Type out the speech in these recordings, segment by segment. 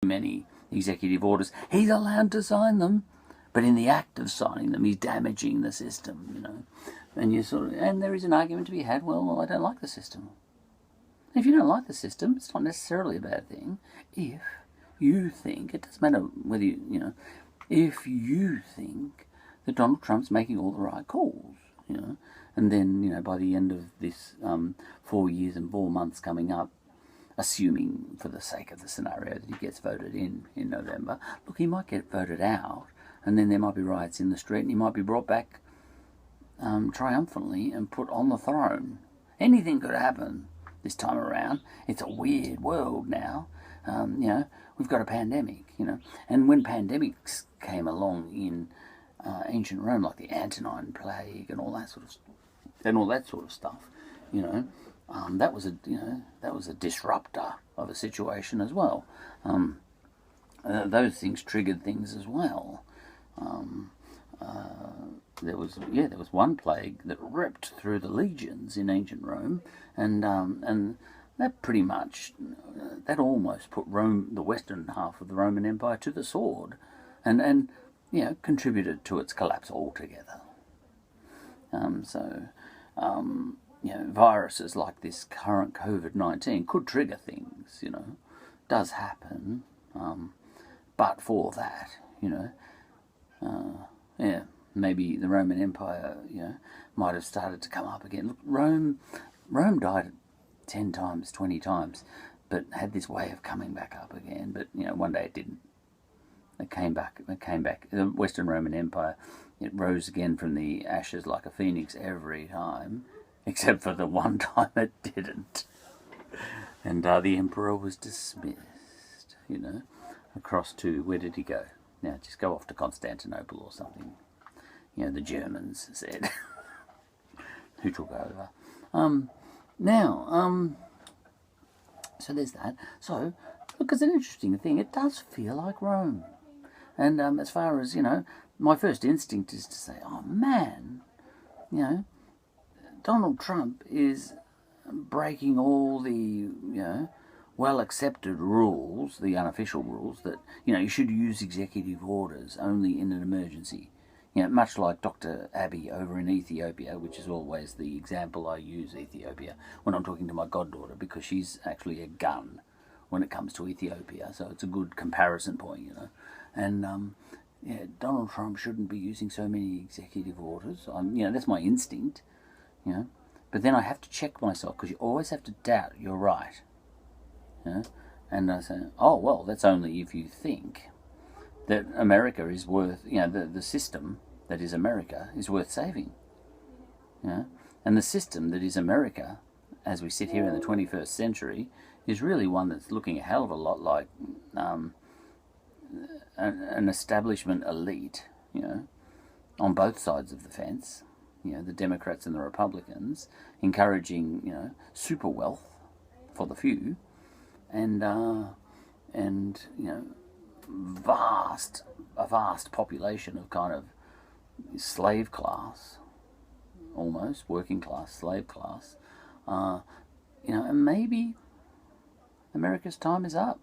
many executive orders. He's allowed to sign them, but in the act of signing them, he's damaging the system, you know. And there is an argument to be had, well, I don't like the system. If you don't like the system, it's not necessarily a bad thing. If you think, it doesn't matter whether if you think that Donald Trump's making all the right calls, you know, and then, by the end of this 4 years and 4 months coming up, assuming for the sake of the scenario that he gets voted in November, look, he might get voted out, and then there might be riots in the street, and he might be brought back triumphantly and put on the throne. Anything could happen this time around. It's a weird world now. We've got a pandemic, and when pandemics came along in ancient Rome, like the Antonine Plague and all that sort of stuff, that was a disruptor of a situation as well. Those things triggered things as well. There was one plague that ripped through the legions in ancient Rome, and that pretty much that almost put Rome, the western half of the Roman Empire, to the sword, and contributed to its collapse altogether. Viruses like this current COVID-19 could trigger things, does happen, but for that, maybe the Roman Empire, might have started to come up again. Look, Rome died 10 times, 20 times, but had this way of coming back up again. But, one day it didn't. It came back. The Western Roman Empire, it rose again from the ashes like a phoenix every time, except for the one time it didn't. And the emperor was dismissed, across to, where did he go? Now, just go off to Constantinople or something. The Germans said, who took over. So there's that. So, look, it's an interesting thing. It does feel like Rome. And as far as, my first instinct is to say, oh, man, Donald Trump is breaking all the, well-accepted rules, the unofficial rules, that, you should use executive orders only in an emergency. Much like Dr. Abiy over in Ethiopia, which is always the example I use, Ethiopia, when I'm talking to my goddaughter, because she's actually a gun when it comes to Ethiopia, so it's a good comparison point, And, Donald Trump shouldn't be using so many executive orders. That's my instinct, But then I have to check myself, because you always have to doubt you're right. And I say, oh, well, that's only if you think that America is worth, the system that is America is worth saving. And the system that is America, as we sit here in the 21st century, is really one that's looking a hell of a lot like an establishment elite, on both sides of the fence, the Democrats and the Republicans, encouraging, super wealth for the few, and a vast population of kind of slave class, almost working class, slave class, and maybe America's time is up.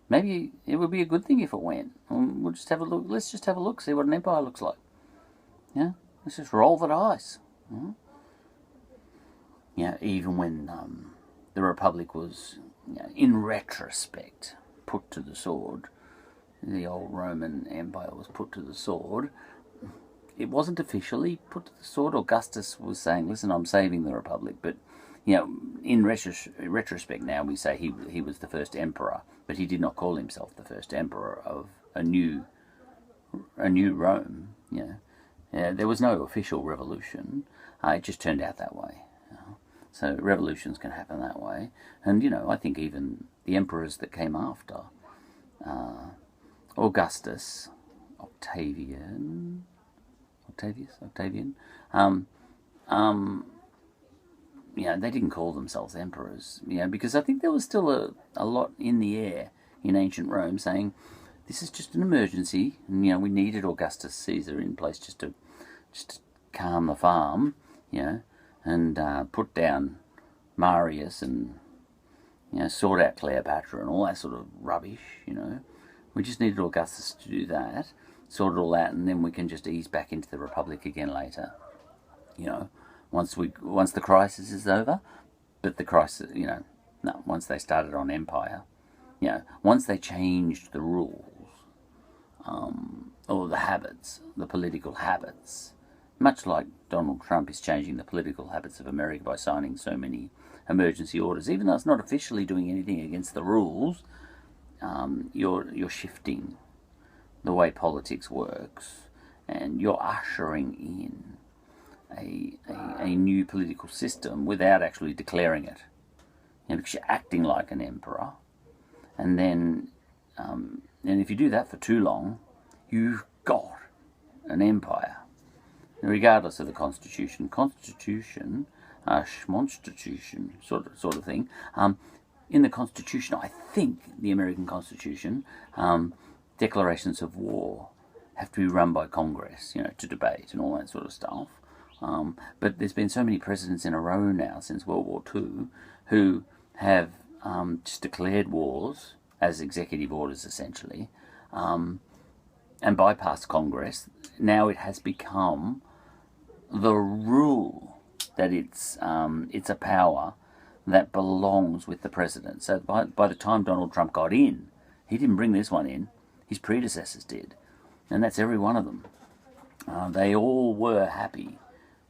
Maybe it would be a good thing if it went. We'll just have a look. Let's just have a look, see what an empire looks like. Let's just roll the dice. Even when the Republic was, in retrospect, put to the sword, the old Roman Empire was put to the sword, it wasn't officially put to the sword. Augustus was saying, listen, I'm saving the Republic, but in retrospect now we say he was the first emperor, but he did not call himself the first emperor of a new Rome. There was no official revolution. It just turned out that way. So revolutions can happen that way. And, I think even the emperors that came after, Augustus, Octavian, they didn't call themselves emperors, because I think there was still a lot in the air in ancient Rome saying, this is just an emergency, and, we needed Augustus Caesar in place just to calm the farm, and put down Marius and sort out Cleopatra and all that sort of rubbish, We just needed Augustus to do that, sort it all out, and then we can just ease back into the Republic again later. Once the crisis is over. But the crisis, no, once they started on empire, once they changed the rules, or the habits, the political habits, much like Donald Trump is changing the political habits of America by signing so many emergency orders, even though it's not officially doing anything against the rules, you're shifting the way politics works, and you're ushering in a new political system without actually declaring it. Because you're acting like an emperor, and then and if you do that for too long, you've got an empire, regardless of the constitution, schmonstitution sort of thing. In the Constitution, I think the American Constitution, declarations of war have to be run by Congress, to debate and all that sort of stuff. But there's been so many presidents in a row now since World War II who have just declared wars as executive orders, essentially, and bypassed Congress. Now it has become the rule that it's a power that belongs with the president. So by the time Donald Trump got in, he didn't bring this one in. His predecessors did, and that's every one of them. They all were happy,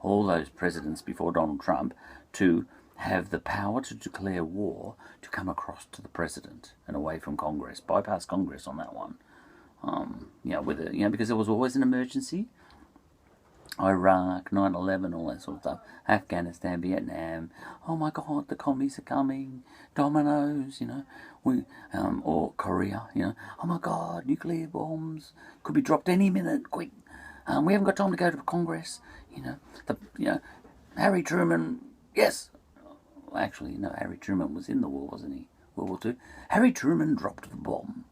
all those presidents before Donald Trump, to have the power to declare war to come across to the president and away from Congress, bypass Congress on that one. Because there was always an emergency. Iraq, 9/11, all that sort of stuff. Afghanistan, Vietnam. Oh my God, the commies are coming. Dominoes, or Korea, Oh my God, nuclear bombs could be dropped any minute. Quick, we haven't got time to go to Congress. Harry Truman. Yes, actually, no. Harry Truman was in the war, wasn't he? World War II. Harry Truman dropped the bomb.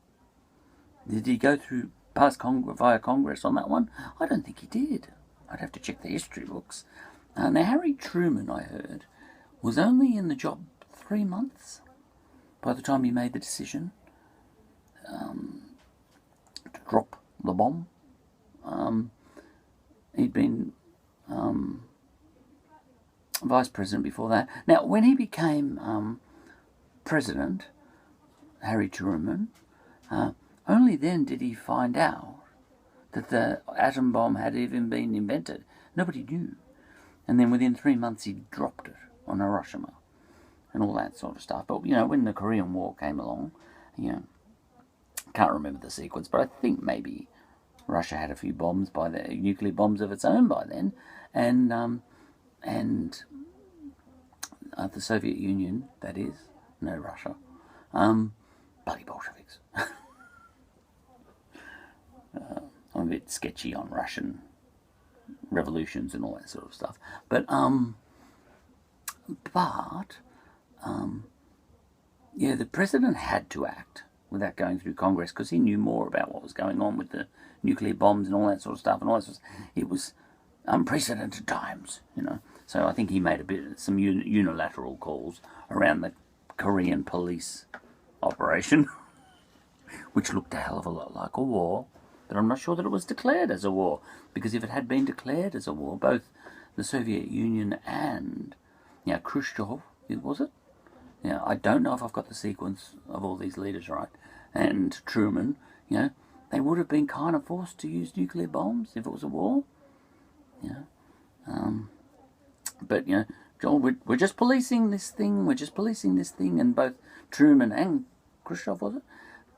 Did he go through via Congress on that one? I don't think he did. I'd have to check the history books. Now, Harry Truman, I heard, was only in the job 3 months by the time he made the decision to drop the bomb. He'd been vice president before that. Now, when he became president, Harry Truman, only then did he find out that the atom bomb had even been invented. Nobody knew. And then within 3 months he dropped it on Hiroshima and all that sort of stuff. But, when the Korean War came along, can't remember the sequence, but I think maybe Russia had a few bombs nuclear bombs of its own by then. And the Soviet Union, that is, no Russia, bloody Bolsheviks. I'm a bit sketchy on Russian revolutions and all that sort of stuff. But the president had to act without going through Congress because he knew more about what was going on with the nuclear bombs and all that sort of stuff. And all that sort of stuff. It was unprecedented times, So I think he made some unilateral calls around the Korean police operation, which looked a hell of a lot like a war. But I'm not sure that it was declared as a war, because if it had been declared as a war, both the Soviet Union and Khrushchev, was it? I don't know if I've got the sequence of all these leaders right, and Truman, they would have been kind of forced to use nuclear bombs if it was a war. But Joel, we're just policing this thing. And both Truman and Khrushchev, was it?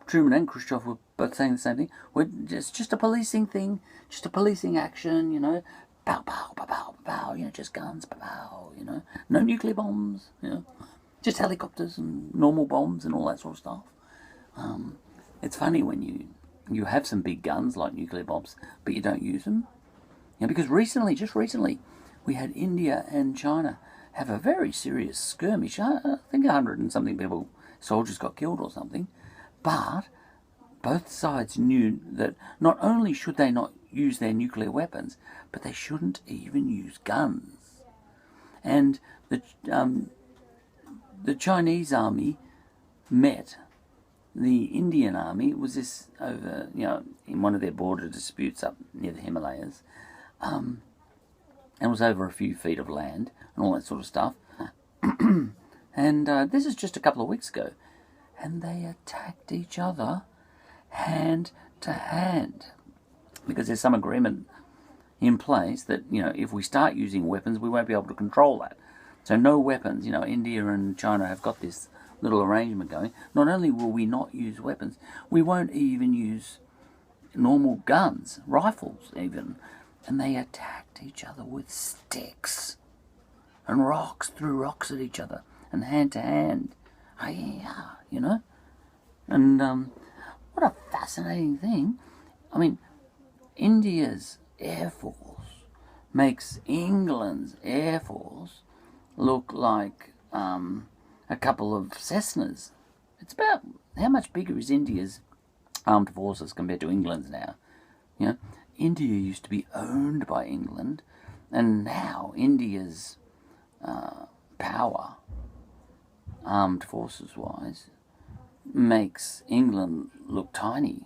Truman and Khrushchev were both saying the same thing. It's just a policing thing, just a policing action, pow, pow, pow, pow, pow, just guns, pow, pow, no nuclear bombs, just helicopters and normal bombs and all that sort of stuff. It's funny when you have some big guns like nuclear bombs, but you don't use them. Because just recently, we had India and China have a very serious skirmish. I think 100 and something soldiers got killed or something. But both sides knew that not only should they not use their nuclear weapons, but they shouldn't even use guns. And the Chinese army met the Indian army. Was this over, in one of their border disputes up near the Himalayas, and was over a few feet of land and all that sort of stuff. And this is just a couple of weeks ago, and they attacked each other hand to hand because there's some agreement in place that, if we start using weapons, we won't be able to control that. So no weapons. India and China have got this little arrangement going. Not only will we not use weapons, we won't even use normal guns, rifles even. And they attacked each other with sticks and rocks, threw rocks at each other, and hand to hand. And what a fascinating thing. I mean, India's Air Force makes England's Air Force look like a couple of Cessnas. It's about how much bigger is India's armed forces compared to England's now. India used to be owned by England, and now India's power, armed forces wise, makes England look tiny.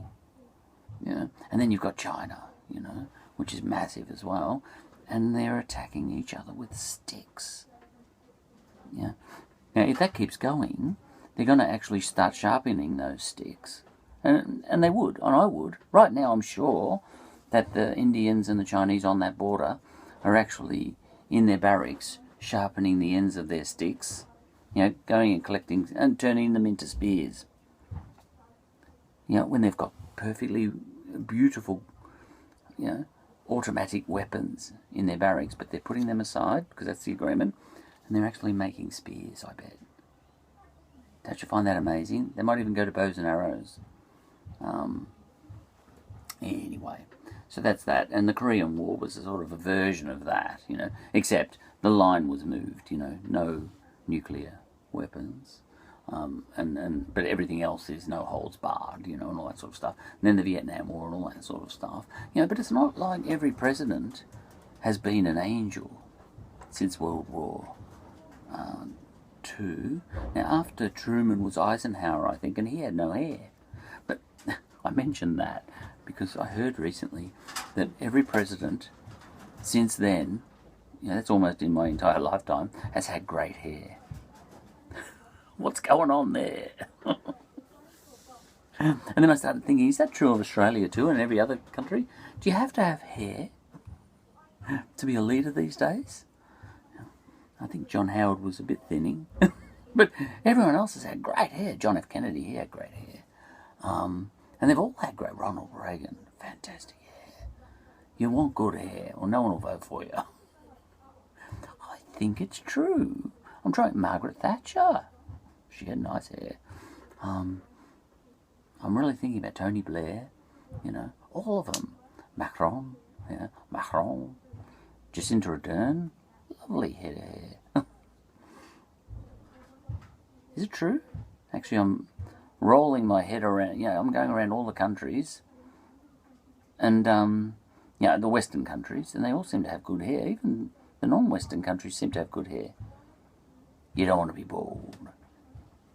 And then you've got China, which is massive as well, and they're attacking each other with sticks. Now, if that keeps going, they're going to actually start sharpening those sticks. And they would, and I would. Right now, I'm sure that the Indians and the Chinese on that border are actually in their barracks sharpening the ends of their sticks, going and collecting and turning them into spears. When they've got perfectly beautiful, automatic weapons in their barracks, but they're putting them aside because that's the agreement, and they're actually making spears, I bet. Don't you find that amazing? They might even go to bows and arrows. Anyway, so that's that. And the Korean War was a sort of a version of that, except the line was moved, no nuclear weapons. But everything else is no holds barred, and all that sort of stuff. And then the Vietnam War and all that sort of stuff. But it's not like every president has been an angel since World War II. Now, after Truman was Eisenhower, I think, and he had no hair. But I mentioned that because I heard recently that every president since then, that's almost in my entire lifetime, has had great hair. What's going on there? And then I started thinking, is that true of Australia too and every other country? Do you have to have hair to be a leader these days? I think John Howard was a bit thinning. But everyone else has had great hair. John F. Kennedy, he had great hair. And they've all had great. Ronald Reagan, fantastic hair. You want good hair, or no one will vote for you. I think it's true. I'm trying Margaret Thatcher. She had nice hair. I'm really thinking about Tony Blair, all of them. Macron, Macron. Jacinda Ardern, lovely head of hair. Is it true? Actually, I'm rolling my head around, I'm going around all the countries, and, the Western countries, and they all seem to have good hair. Even the non-Western countries seem to have good hair. You don't want to be bald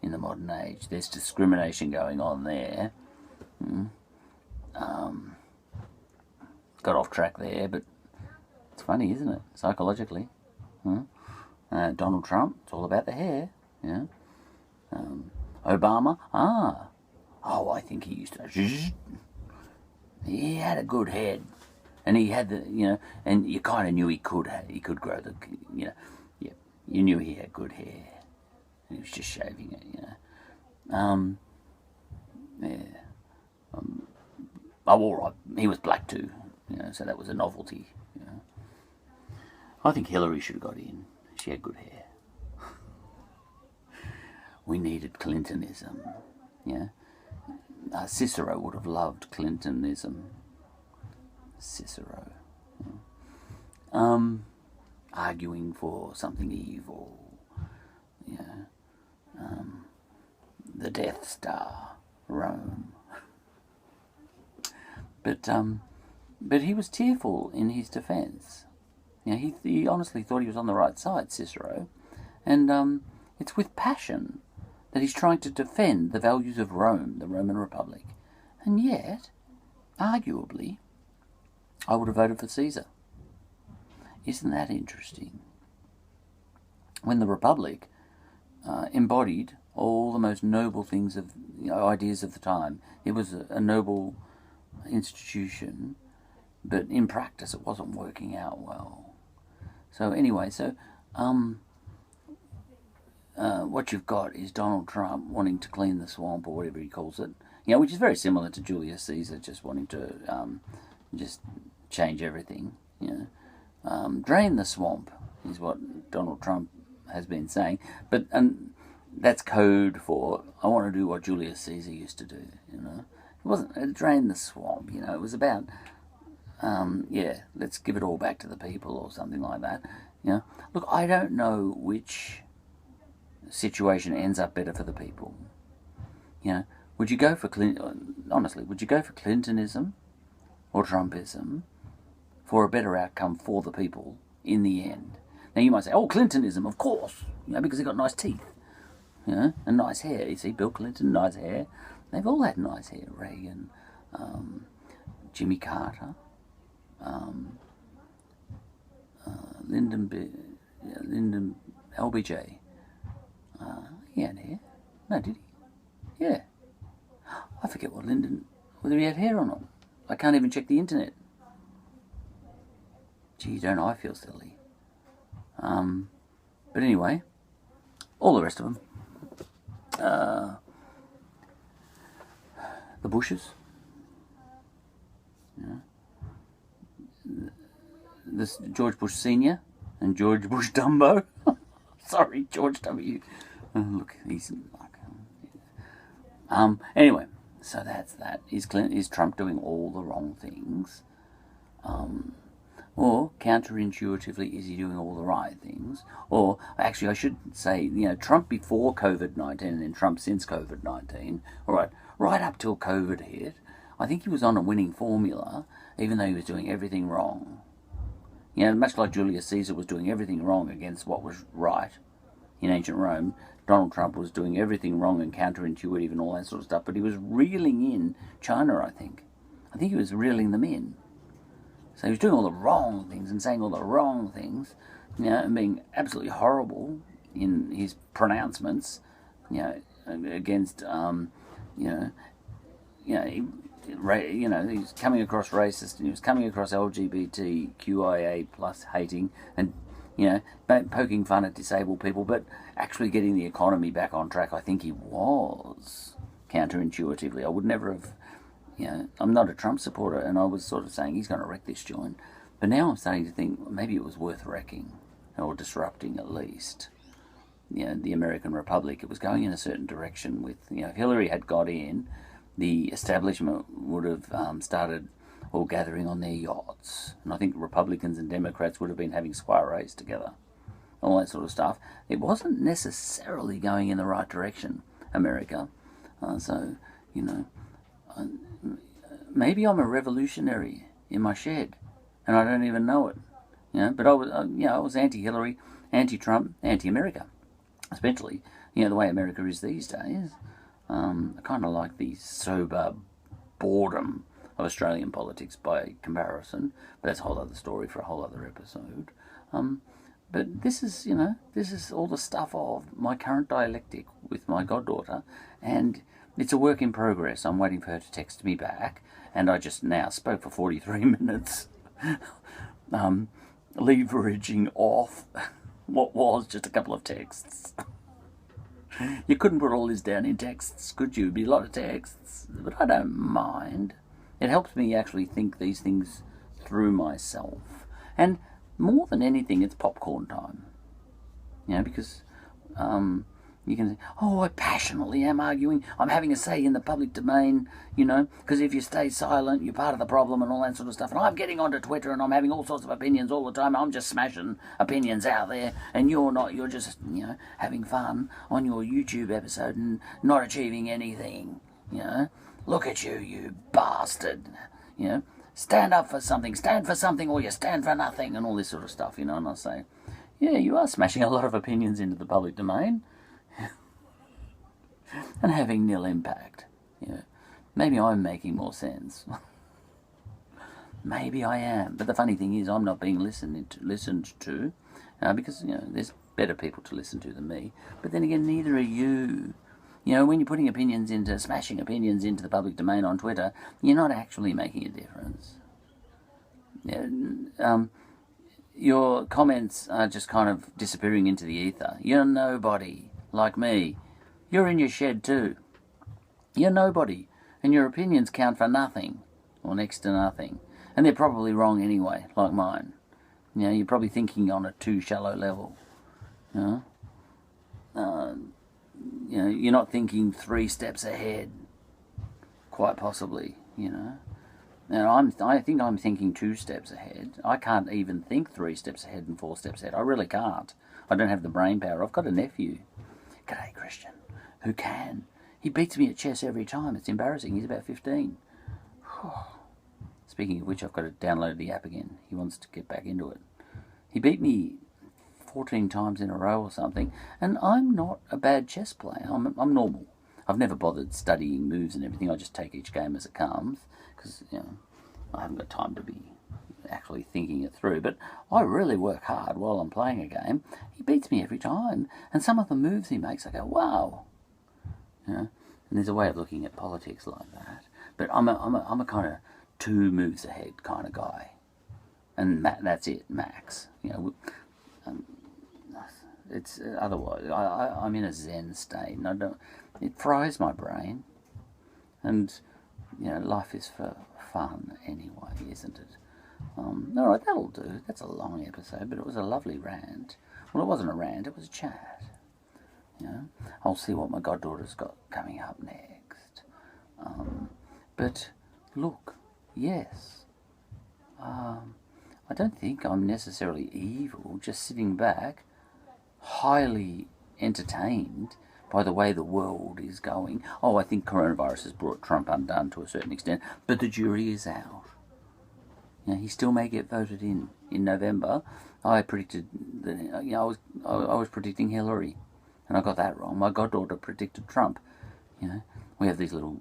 in the modern age. There's discrimination going on there. Got off track there, but it's funny, isn't it? Psychologically. Donald Trump, it's all about the hair. Obama, I think he used to. He had a good head, and he had the, and you kind of knew he could grow the, you knew he had good hair. He was just shaving it, all right. He was black too, so that was a novelty. I think Hillary should have got in. She had good hair. We needed Clintonism, Cicero would have loved Clintonism. Cicero. Arguing for something evil. The Death Star, Rome. But he was tearful in his defence. He honestly thought he was on the right side, Cicero. And it's with passion that he's trying to defend the values of Rome, the Roman Republic. And yet, arguably, I would have voted for Caesar. Isn't that interesting? When the Republic embodied all the most noble things of, ideas of the time. It was a noble institution, but in practice it wasn't working out well. So anyway, what you've got is Donald Trump wanting to clean the swamp, or whatever he calls it, which is very similar to Julius Caesar, just wanting to just change everything. Drain the swamp is what Donald Trump has been saying, but that's code for I want to do what Julius Caesar used to do. It wasn't drain the swamp. It was about let's give it all back to the people, or something like that. Look, I don't know which situation ends up better for the people. Would you go for honestly? Would you go for Clintonism or Trumpism for a better outcome for the people in the end? Now you might say, "Oh, Clintonism, of course," because he got nice teeth, and nice hair. You see, Bill Clinton, nice hair. They've all had nice hair. Reagan, Jimmy Carter, Lyndon LBJ. He had hair. No, did he? Yeah. I forget whether he had hair or not. I can't even check the internet. Gee, don't I feel silly. But anyway, all the rest of them. The Bushes. This George Bush Senior and George Bush Dumbo. Sorry, George W. Look, he's like. Anyway, so that's that. Is Trump doing all the wrong things? Or counterintuitively, is he doing all the right things? Or actually, I should say, Trump before COVID-19 and then Trump since COVID-19. All right, right up till COVID hit, I think he was on a winning formula, even though he was doing everything wrong. Much like Julius Caesar was doing everything wrong against what was right in ancient Rome, Donald Trump was doing everything wrong and counterintuitive and all that sort of stuff, but he was reeling in China, I think. I think he was reeling them in. So he was doing all the wrong things and saying all the wrong things, and being absolutely horrible in his pronouncements, against, he's coming across racist, and he was coming across LGBTQIA plus hating, and poking fun at disabled people, but actually getting the economy back on track. I think he was counterintuitively. I would never have. I'm not a Trump supporter, and I was sort of saying he's going to wreck this joint. But now I'm starting to think maybe it was worth wrecking, or disrupting at least. The American Republic. It was going in a certain direction with, if Hillary had got in, the establishment would have started all gathering on their yachts. And I think Republicans and Democrats would have been having soirees together. All that sort of stuff. It wasn't necessarily going in the right direction, America. Maybe I'm a revolutionary in my shed, and I don't even know it. But I was anti-Hillary, anti-Trump, anti-America, especially the way America is these days. I kind of like the sober boredom of Australian politics by comparison, but that's a whole other story for a whole other episode. But this is all the stuff of my current dialectic with my goddaughter, and it's a work in progress. I'm waiting for her to text me back, and I just now spoke for 43 minutes, leveraging off what was just a couple of texts. You couldn't put all this down in texts, could you? It'd be a lot of texts, but I don't mind. It helps me actually think these things through myself. And more than anything, it's popcorn time. Because you can say, "Oh, I passionately am arguing. I'm having a say in the public domain, because if you stay silent, you're part of the problem," and all that sort of stuff. And I'm getting onto Twitter and I'm having all sorts of opinions all the time. I'm just smashing opinions out there, and you're not. You're just, having fun on your YouTube episode and not achieving anything. Look at you, you bastard. Stand up for something, or you stand for nothing, and all this sort of stuff. And I say, yeah, you are smashing a lot of opinions into the public domain. and having nil impact. You know, maybe I'm making more sense. Maybe I am, but the funny thing is, I'm not being listened to, because there's better people to listen to than me. But then again, neither are you. When you're putting smashing opinions into the public domain on Twitter, you're not actually making a difference. Your comments are just kind of disappearing into the ether. You're nobody, like me. You're in your shed too. You're nobody, and your opinions count for nothing, or next to nothing. And they're probably wrong anyway, like mine. You're probably thinking on a too shallow level. You're not thinking 3 steps ahead, quite possibly, Now, I think I'm thinking 2 steps ahead. I can't even think 3 steps ahead and 4 steps ahead. I really can't. I don't have the brain power. I've got a nephew, g'day Christian, who can. He beats me at chess every time. It's embarrassing. He's about 15. Speaking of which, I've got to download the app again. He wants to get back into it. He beat me 14 times in a row or something, and I'm not a bad chess player. I'm normal. I've never bothered studying moves and everything. I just take each game as it comes, because I haven't got time to be actually thinking it through. But I really work hard while I'm playing a game. He beats me every time, and some of the moves he makes, I go, wow. And there's a way of looking at politics like that. But I'm a kind of 2 moves ahead kind of guy, and that's it, max. It's otherwise I'm in a Zen state, and it fries my brain, and life is for fun anyway, isn't it? All right, that'll do. That's a long episode, but it was a lovely rant. Well, it wasn't a rant; it was a chat. I'll see what my goddaughter's got coming up next. But look, yes, I don't think I'm necessarily evil, just sitting back, highly entertained by the way the world is going. I think coronavirus has brought Trump undone to a certain extent, but the jury is out. He still may get voted in November. I predicted that. I was predicting Hillary, and I got that wrong. My goddaughter predicted Trump. We have these little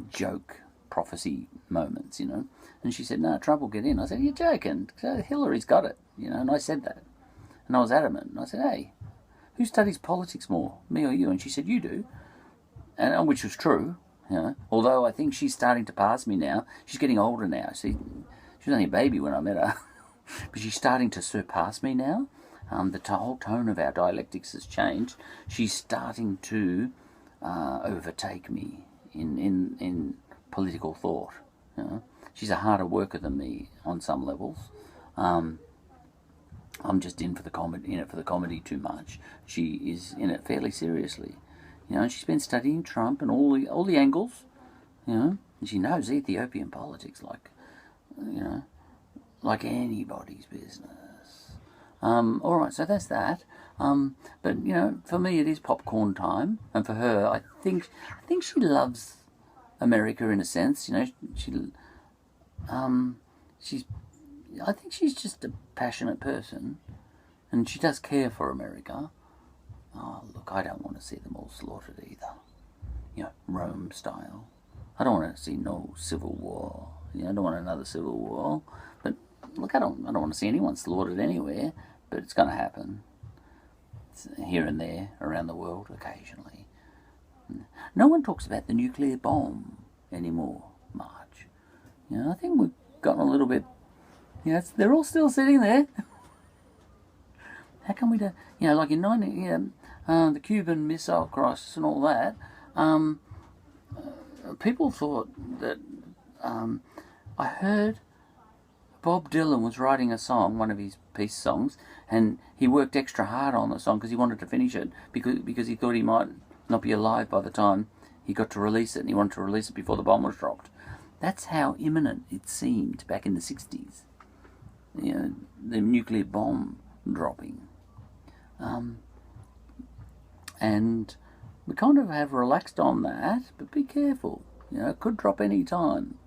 joke prophecy moments, and she said, no, Trump will get in. I said, you're joking. Hillary's got it, and I said that. And I was adamant. And I said, hey, who studies politics more, me or you? And she said, you do. And which was true, although I think she's starting to pass me now. She's getting older now. See, she was only a baby when I met her. But she's starting to surpass me now. The whole tone of our dialectics has changed. She's starting to overtake me in political thought. She's a harder worker than me on some levels. I'm just in it for the comedy too much. She is in it fairly seriously. And she's been studying Trump and all the angles. And she knows Ethiopian politics like anybody's business. All right, so that's that. But for me it is popcorn time, and for her, I think she loves America in a sense. I think she's just a passionate person, and she does care for America. Look, I don't want to see them all slaughtered either. Rome style. I don't want to see no civil war. I don't want another civil war. But look, I don't want to see anyone slaughtered anywhere. But it's going to happen. It's here and there around the world occasionally. No one talks about the nuclear bomb anymore much. I think we've gotten a little bit. They're all still sitting there. How come we don't? Like in the Cuban Missile Crisis and all that. People thought that. I heard Bob Dylan was writing a song, one of his peace songs, and he worked extra hard on the song because he wanted to finish it because he thought he might not be alive by the time he got to release it, and he wanted to release it before the bomb was dropped. That's how imminent it seemed back in the 60s. The nuclear bomb dropping. And we kind of have relaxed on that, but be careful. It could drop any time.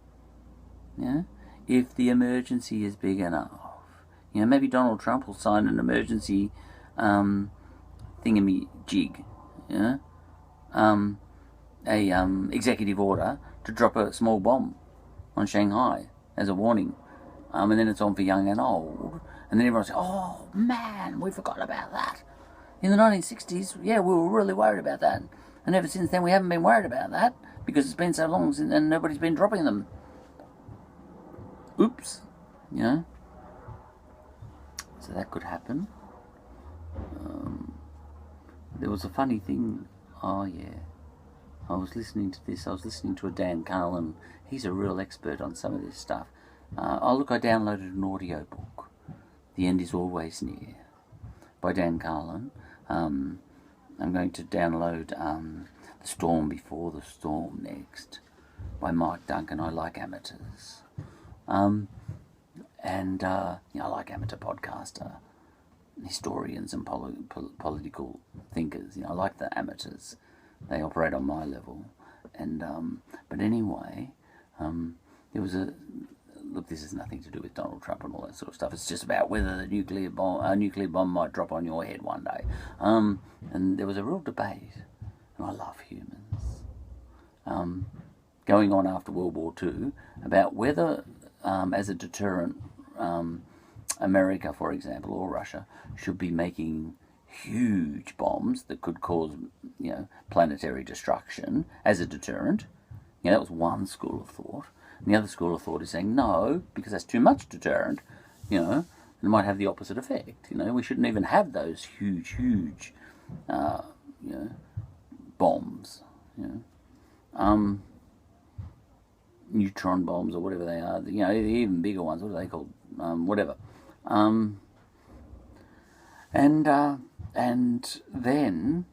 If the emergency is big enough. Maybe Donald Trump will sign an emergency thingamajig. executive order to drop a small bomb on Shanghai as a warning. And then it's on for young and old. And then everyone says, oh man, we forgot about that. In the 1960s, yeah, we were really worried about that. And ever since then we haven't been worried about that because it's been so long since, and nobody's been dropping them. Oops. You know? So that could happen. There was a funny thing. Oh yeah. I was listening to this. I was listening to a Dan Carlin. He's a real expert on some of this stuff. I downloaded an audio book. The End Is Always Near by Dan Carlin. I'm going to download The Storm Before the Storm next by Mike Duncan. I like amateurs. I like amateur podcaster, historians and political thinkers. I like the amateurs. They operate on my level. And but anyway, there was a look. This has nothing to do with Donald Trump and all that sort of stuff. It's just about whether a nuclear bomb might drop on your head one day. And there was a real debate. And I love humans. Going on after World War II about whether, as a deterrent, America, for example, or Russia, should be making huge bombs that could cause, planetary destruction as a deterrent. That was one school of thought. And the other school of thought is saying no, because that's too much deterrent. It might have the opposite effect. We shouldn't even have those huge, bombs. Neutron bombs or whatever they are. The even bigger ones. What are they called? Whatever. And then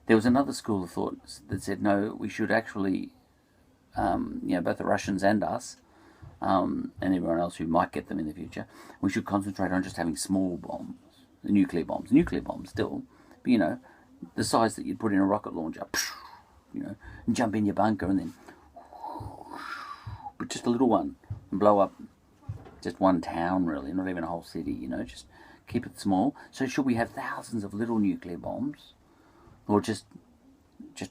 there was another school of thought that said, no, we should actually, both the Russians and us, and everyone else who might get them in the future, we should concentrate on just having small bombs, nuclear bombs still, but the size that you'd put in a rocket launcher, and jump in your bunker and then, but just a little one, and blow up just one town really, not even a whole city, just keep it small. So should we have thousands of little nuclear bombs, or just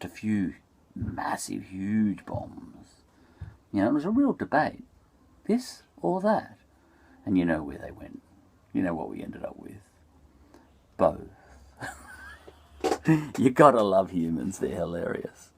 a few massive, huge bombs? It was a real debate, this or that. And you know where they went. You know what we ended up with. Both. You gotta love humans, they're hilarious.